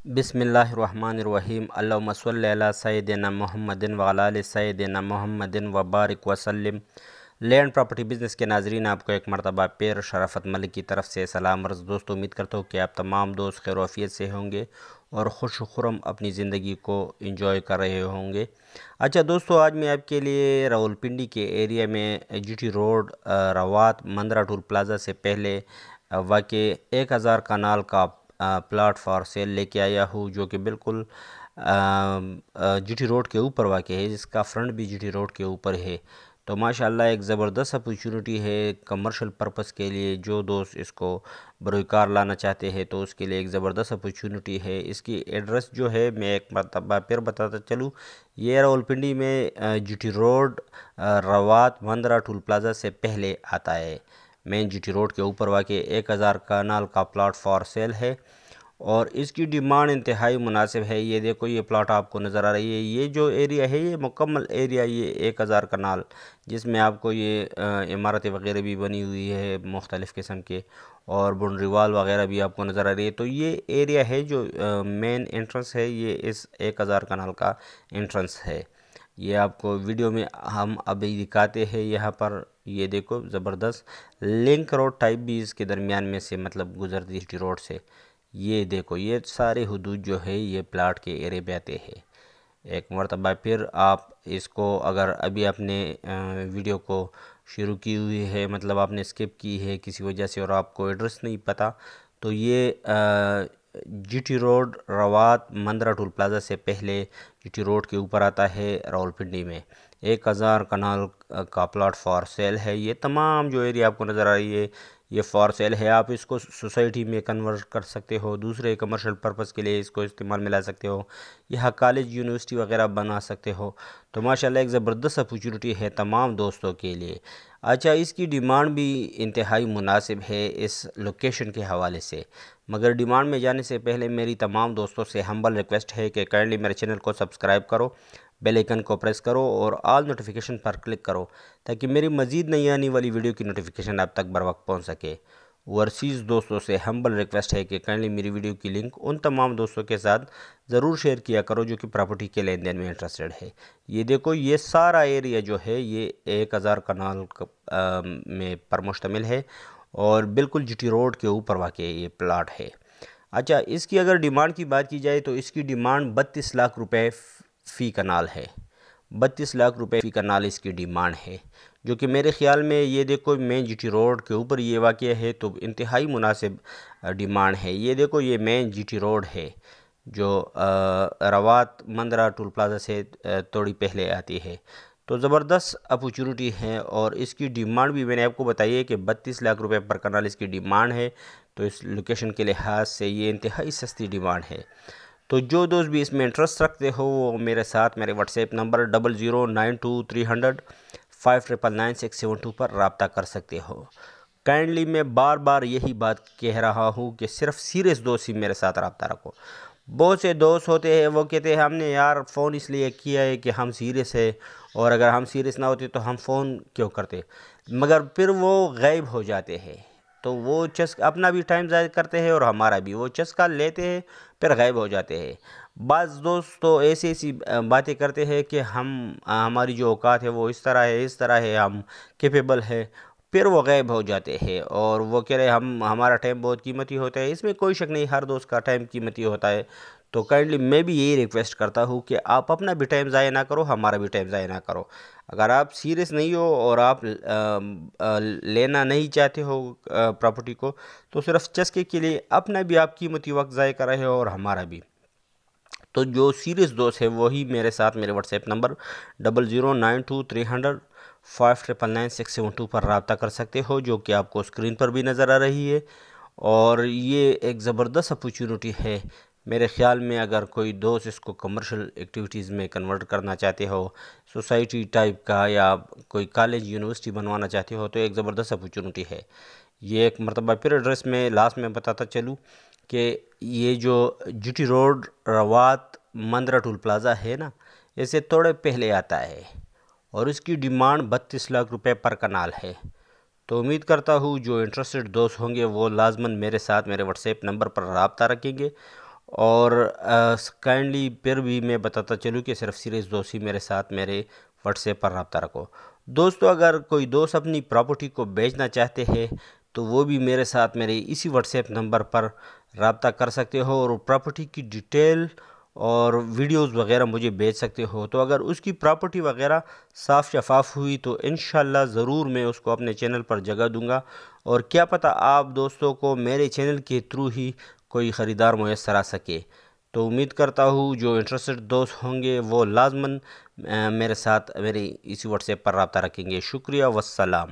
بسم اللہ الرحمن الرحیم اللہم صلی علی سیدنا محمد وعلی آل سیدنا محمد وبارک وسلم۔ لینڈ پراپرٹی بزنس کے ناظرین، آپ کو ایک مرتبہ پیر شرافت ملک کی طرف سے سلام عرض۔ دوستو، امید کرتا ہوں کہ آپ تمام دوست خیر و عافیت سے ہوں گے اور خوش و خرم اپنی زندگی کو انجوائے کر رہے ہوں گے۔ اچھا دوستو، آج میں آپ کے لیے راولپنڈی کے ایریا میں G T road Rawat Mandra toll plaza سے پہلے واقع 1000 کنال کا پلاٹ فار سیل لے کے آیا ہوں، جو کہ بالکل جی ٹی روڈ کے اوپر واقع ہے، جس کا فرنٹ بھی جی ٹی روڈ کے اوپر ہے۔ تو ماشاءاللہ ایک زبردست اپورچونٹی ہے کمرشل پرپس کے لیے۔ جو دوست اس کو بروئے کار لانا چاہتے ہیں تو اس کے لیے ایک زبردست اپورچونٹی ہے۔ اس کی ایڈریس جو ہے میں ایک مرتبہ پھر بتاتا چلوں، یہ راولپنڈی میں G T road Rawat Mandra toll plaza سے پہلے آتا ہے۔ مین جی ٹی روڈ کے اوپر واقع 1000 کنال کا پلاٹ فار سیل ہے اور اس کی ڈیمانڈ انتہائی مناسب ہے۔ یہ دیکھو، یہ پلاٹ آپ کو نظر آ رہی ہے، یہ جو ایریا ہے یہ مکمل ایریا، یہ 1000 کنال، جس میں آپ کو یہ عمارتیں وغیرہ بھی بنی ہوئی ہے مختلف قسم کے، اور باؤنڈری وال وغیرہ بھی آپ کو نظر آ رہی ہے۔ تو یہ ایریا ہے جو مین انٹرنس ہے، یہ اس 1000 کنال کا انٹرنس ہے۔ یہ آپ کو ویڈیو میں ہم ابھی دکھاتے ہیں۔ یہاں پر یہ دیکھو، زبردست لنک روڈ ٹائپ بھی اس کے درمیان میں سے مطلب گزرتی ہے روڈ سے۔ یہ دیکھو، یہ سارے حدود جو ہے یہ پلاٹ کے ایرے پہ آتے ہیں۔ ایک مرتبہ پھر آپ اس کو، اگر ابھی اپنے ویڈیو کو شروع کی ہوئی ہے، مطلب آپ نے اسکپ کی ہے کسی وجہ سے اور آپ کو ایڈریس نہیں پتہ، تو یہ G T road Rawat Mandra toll plaza سے پہلے جی ٹی روڈ کے اوپر آتا ہے راولپنڈی میں۔ 1000 کنال کا پلاٹ فار سیل ہے۔ یہ تمام جو ایریا آپ کو نظر آ رہی ہے یہ فار سیل ہے۔ آپ اس کو سوسائٹی میں کنورٹ کر سکتے ہو، دوسرے کمرشل پرپس کے لیے اس کو استعمال میں لا سکتے ہو، یہاں کالج یونیورسٹی وغیرہ بنا سکتے ہو۔ تو ماشاءاللہ ایک زبردست اپورچونٹی ہے تمام دوستوں کے لیے۔ اچھا، اس کی ڈیمانڈ بھی انتہائی مناسب ہے اس لوکیشن کے حوالے سے، مگر ڈیمانڈ میں جانے سے پہلے میری تمام دوستوں سے ہمبل ریکویسٹ ہے کہ کائنڈلی میرے چینل کو سبسکرائب کرو، بیل آئیکن کو پریس کرو اور آل نوٹیفیکیشن پر کلک کرو، تاکہ میری مزید نئی آنے والی ویڈیو کی نوٹیفیکیشن آپ تک بر وقت پہنچ سکے۔ اوورسیز دوستوں سے ہمبل ریکویسٹ ہے کہ کائنڈلی میری ویڈیو کی لنک ان تمام دوستوں کے ساتھ ضرور شیئر کیا کرو جو کہ پراپرٹی کے لین دین میں انٹرسٹڈ ہے۔ یہ دیکھو، یہ سارا ایریا جو ہے یہ 1000 کنال میں پر مشتمل ہے اور بالکل جی ٹی روڈ کے اوپر واقع یہ پلاٹ ہے۔ اچھا، اس کی اگر ڈیمانڈ کی بات کی جائے تو اس کی ڈیمانڈ 32 لاکھ روپے فی کنال ہے۔ 32 لاکھ روپے فی کنال اس کی ڈیمانڈ ہے، جو کہ میرے خیال میں یہ دیکھو مین جی ٹی روڈ کے اوپر یہ واقع ہے تو انتہائی مناسب ڈیمانڈ ہے۔ یہ دیکھو، یہ مین جی ٹی روڈ ہے جو روات مندرہ ٹول پلازا سے تھوڑی پہلے آتی ہے۔ تو زبردست اپورچونٹی ہے اور اس کی ڈیمانڈ بھی میں نے آپ کو بتائی ہے کہ 32 لاکھ روپے پر کنال اس کی ڈیمانڈ ہے۔ تو اس لوکیشن کے لحاظ سے یہ انتہائی سستی ڈیمانڈ ہے۔ تو جو دوست بھی اس میں انٹرسٹ رکھتے ہو وہ میرے ساتھ میرے واٹس ایپ نمبر 00923005999672 پر رابطہ کر سکتے ہو۔ کائنڈلی میں بار بار یہی بات کہہ رہا ہوں کہ صرف سیریس دوست ہی میرے ساتھ رابطہ رکھو۔ بہت سے دوست ہوتے ہیں وہ کہتے ہیں ہم نے یار فون اس لیے کیا ہے کہ ہم سیریس ہے، اور اگر ہم سیریس نہ ہوتے تو ہم فون کیوں کرتے، مگر پھر وہ غائب ہو جاتے ہیں۔ تو وہ اپنا بھی ٹائم ضائع کرتے ہیں اور ہمارا بھی، وہ چسکا لیتے ہیں پھر غائب ہو جاتے ہیں۔ بعض دوست تو ایسی باتیں کرتے ہیں کہ ہماری جو اوقات ہے وہ اس طرح ہے، ہم کیپیبل ہے، پھر وہ غائب ہو جاتے ہیں اور وہ کہہ رہے ہمارا ٹائم بہت قیمتی ہوتا ہے۔ اس میں کوئی شک نہیں، ہر دوست کا ٹائم قیمتی ہوتا ہے۔ تو کائنڈلی میں بھی یہی ریکویسٹ کرتا ہوں کہ آپ اپنا بھی ٹائم ضائع نہ کرو، ہمارا بھی ٹائم ضائع نہ کرو۔ اگر آپ سیریس نہیں ہو اور آپ لینا نہیں چاہتے ہو پراپرٹی کو، تو صرف چسکے کے لیے اپنا بھی آپ قیمتی وقت ضائع کر رہے ہو اور ہمارا بھی۔ تو جو سیریس دوست ہے وہی میرے ساتھ میرے واٹس ایپ نمبر 00923005999672 پر رابطہ کر سکتے ہو، جو کہ آپ کو اسکرین پر بھی نظر آ رہی ہے۔ اور یہ ایک زبردست اپورچونٹی ہے میرے خیال میں۔ اگر کوئی دوست اس کو کمرشل ایکٹیویٹیز میں کنورٹ کرنا چاہتے ہو، سوسائٹی ٹائپ کا، یا کوئی کالج یونیورسٹی بنوانا چاہتے ہو، تو ایک زبردست اپورچونٹی ہے۔ یہ ایک مرتبہ پھر ایڈریس میں لاسٹ میں بتاتا چلوں کہ یہ جو G T road Rawat Mandra toll plaza ہے نا، اسے تھوڑے پہلے آتا ہے اور اس کی ڈیمانڈ 32 لاکھ روپے پر کنال ہے۔ تو امید کرتا ہوں جو انٹرسٹڈ دوست ہوں گے وہ لازماً میرے ساتھ میرے واٹس ایپ نمبر پر رابطہ رکھیں گے اور کائنڈلی پھر بھی میں بتاتا چلوں کہ صرف سیریس دوست ہی میرے ساتھ میرے واٹس ایپ پر رابطہ رکھو۔ دوستو اگر کوئی دوست اپنی پراپرٹی کو بیچنا چاہتے ہیں تو وہ بھی میرے ساتھ میرے اسی واٹس ایپ نمبر پر رابطہ کر سکتے ہو اور پراپرٹی کی ڈیٹیل اور ویڈیوز وغیرہ مجھے بھیج سکتے ہو۔ تو اگر اس کی پراپرٹی وغیرہ صاف شفاف ہوئی تو انشاءاللہ ضرور میں اس کو اپنے چینل پر جگہ دوں گا، اور کیا پتہ آپ دوستوں کو میرے چینل کے تھرو ہی کوئی خریدار میسر آ سکے۔ تو امید کرتا ہوں جو انٹرسٹڈ دوست ہوں گے وہ لازماً میرے ساتھ میری اسی واٹس ایپ پر رابطہ رکھیں گے۔ شکریہ والسلام۔